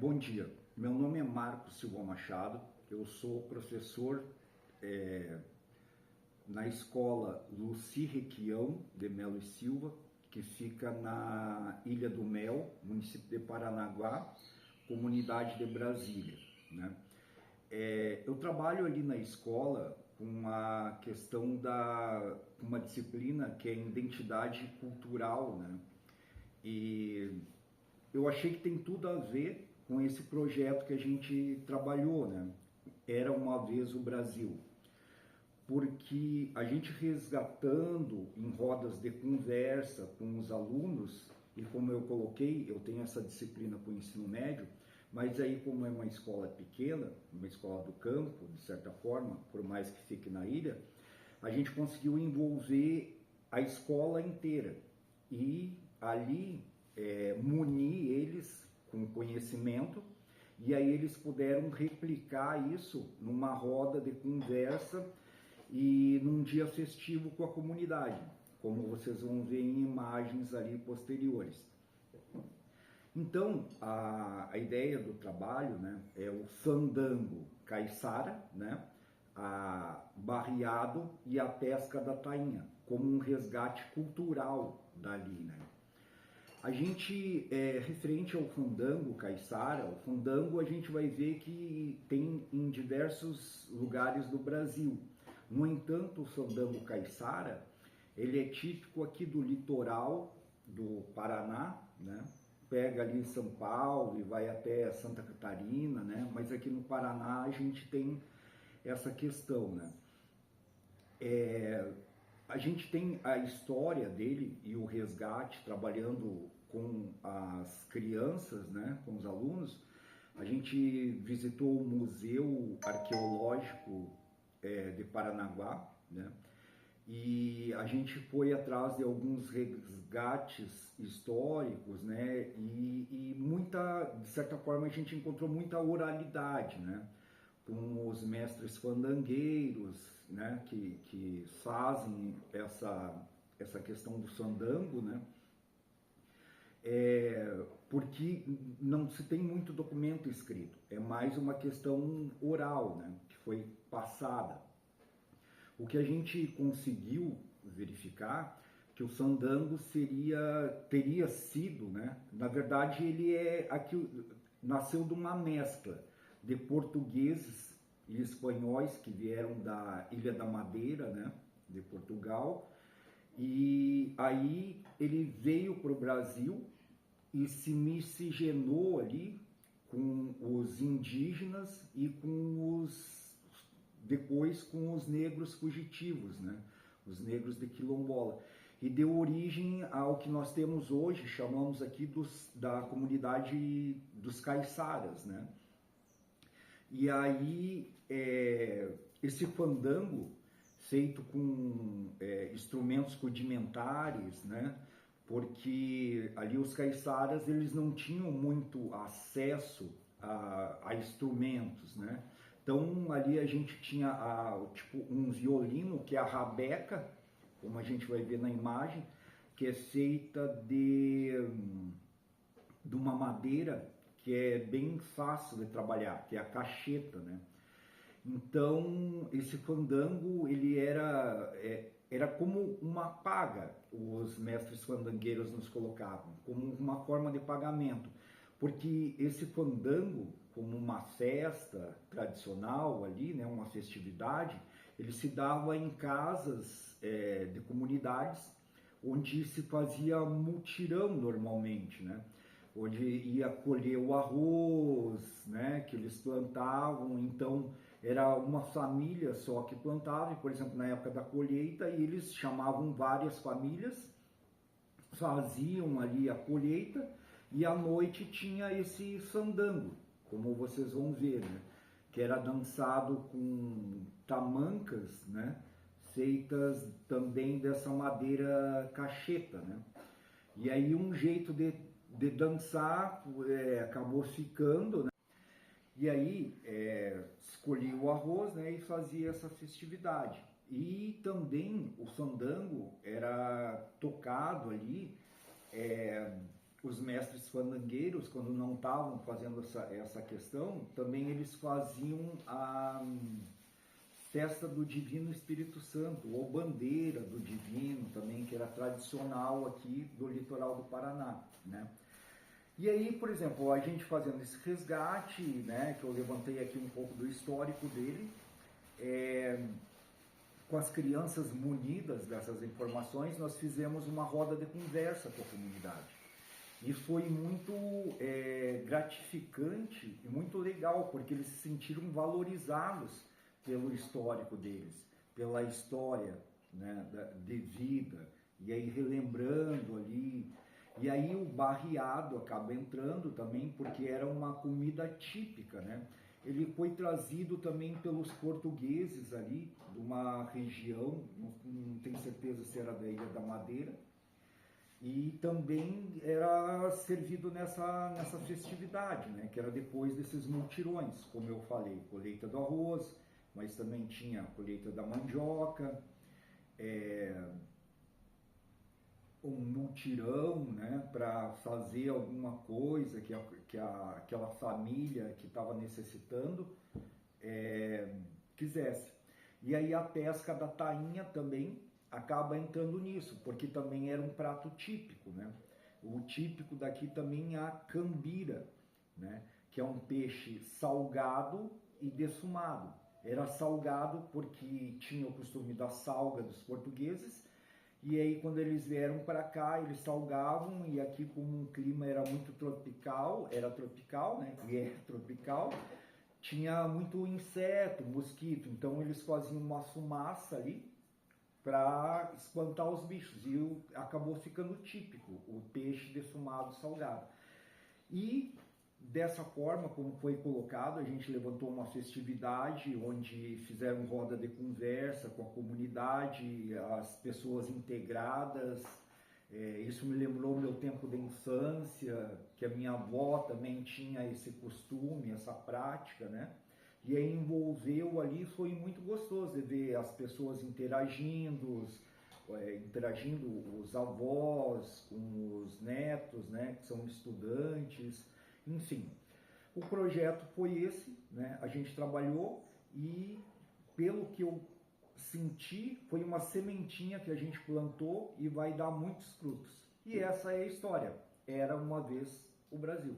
Bom dia, meu nome é Marcos Silva Machado, eu sou professor na escola Luci Requião de Melo e Silva, que fica na Ilha do Mel, município de Paranaguá, comunidade de Brasília, né? Eu trabalho ali na escola com a questão da uma disciplina que é identidade cultural, né? E eu achei que tem tudo a ver com esse projeto que a gente trabalhou, né? Era uma vez o Brasil. Porque a gente resgatando em rodas de conversa com os alunos, e como eu coloquei, eu tenho essa disciplina para o ensino médio, mas aí como é uma escola pequena, uma escola do campo, de certa forma, por mais que fique na ilha, a gente conseguiu envolver a escola inteira e ali munir eles com conhecimento, e aí eles puderam replicar isso numa roda de conversa e num dia festivo com a comunidade, como vocês vão ver em imagens ali posteriores. Então, a ideia do trabalho, né, é o fandango caiçara, né, a barreado e a pesca da tainha, como um resgate cultural dali, né. A gente, referente ao fandango caiçara, o fandango a gente vai ver que tem em diversos lugares do Brasil. No entanto, o fandango caiçara, ele é típico aqui do litoral do Paraná, né? Pega ali em São Paulo e vai até Santa Catarina, né? Mas aqui no Paraná a gente tem essa questão, né? A gente tem a história dele e o resgate trabalhando com as crianças, né, com os alunos. A gente visitou o Museu Arqueológico de Paranaguá, né, e a gente foi atrás de alguns resgates históricos, né, e muita, de certa forma, a gente encontrou muita oralidade, né, com os mestres fandangueiros, né, que fazem essa questão do fandango, né, porque não se tem muito documento escrito, é mais uma questão oral, né, que foi passada. O que a gente conseguiu verificar que o fandango teria sido, né, na verdade ele nasceu de uma mescla de portugueses e espanhóis que vieram da Ilha da Madeira, né, de Portugal, e aí ele veio para o Brasil e se miscigenou ali com os indígenas e depois com os negros fugitivos, né, os negros de quilombola, e deu origem ao que nós temos hoje, chamamos aqui da comunidade dos caiçaras, né. E aí, esse fandango, feito com instrumentos rudimentares, né? Porque ali os caiçaras, eles não tinham muito acesso a instrumentos, né? Então, ali a gente tinha tipo um violino, que é a rabeca, como a gente vai ver na imagem, que é feita de uma madeira que é bem fácil de trabalhar, que é a cacheta, né? Então, esse fandango, ele era como uma paga, os mestres fandangueiros nos colocavam, como uma forma de pagamento, porque esse fandango, como uma festa tradicional ali, né, uma festividade, ele se dava em casas de comunidades, onde se fazia mutirão normalmente, né? Onde ia colher o arroz, né, que eles plantavam. Então era uma família só que plantava, e, por exemplo, na época da colheita, eles chamavam várias famílias, faziam ali a colheita, e à noite tinha esse fandango, como vocês vão ver, né, que era dançado com tamancas, né, feitas também dessa madeira cacheta, né. E aí um jeito de dançar acabou ficando, né? E aí escolhia o arroz, né, e fazia essa festividade. E também o fandango era tocado ali os mestres fandangueiros, quando não estavam fazendo essa questão, também eles faziam a festa do Divino Espírito Santo, ou bandeira do Divino também, que era tradicional aqui do litoral do Paraná, né? E aí, por exemplo, a gente fazendo esse resgate, né, que eu levantei aqui um pouco do histórico dele, com as crianças munidas dessas informações, nós fizemos uma roda de conversa com a comunidade. E foi muito gratificante e muito legal, porque eles se sentiram valorizados pelo histórico deles, pela história, né, de vida, e aí relembrando ali. E aí o barreado acaba entrando também, porque era uma comida típica, né? Ele foi trazido também pelos portugueses ali, de uma região, não tenho certeza se era da Ilha da Madeira, e também era servido nessa festividade, né? Que era depois desses multirões, como eu falei, colheita do arroz, mas também tinha a colheita da mandioca, um mutirão, né, para fazer alguma coisa que aquela família que estava necessitando quisesse. E aí a pesca da tainha também acaba entrando nisso, porque também era um prato típico, né? O típico daqui também é a cambira, né, que é um peixe salgado e defumado. Era salgado porque tinha o costume da salga dos portugueses, e aí quando eles vieram para cá, eles salgavam, e aqui como um clima era muito tropical, né, e é tropical, tinha muito inseto, mosquito, então eles faziam uma fumaça ali para espantar os bichos, e acabou ficando típico o peixe defumado salgado. E dessa forma, como foi colocado, a gente levantou uma festividade onde fizeram roda de conversa com a comunidade, as pessoas integradas. Isso me lembrou meu tempo de infância, que a minha avó também tinha esse costume, essa prática, né? E aí envolveu ali, foi muito gostoso de ver as pessoas interagindo os avós com os netos, né, que são estudantes, enfim. O projeto foi esse, né? A gente trabalhou e, pelo que eu senti, foi uma sementinha que a gente plantou e vai dar muitos frutos. E essa é a história. Era uma vez o Brasil.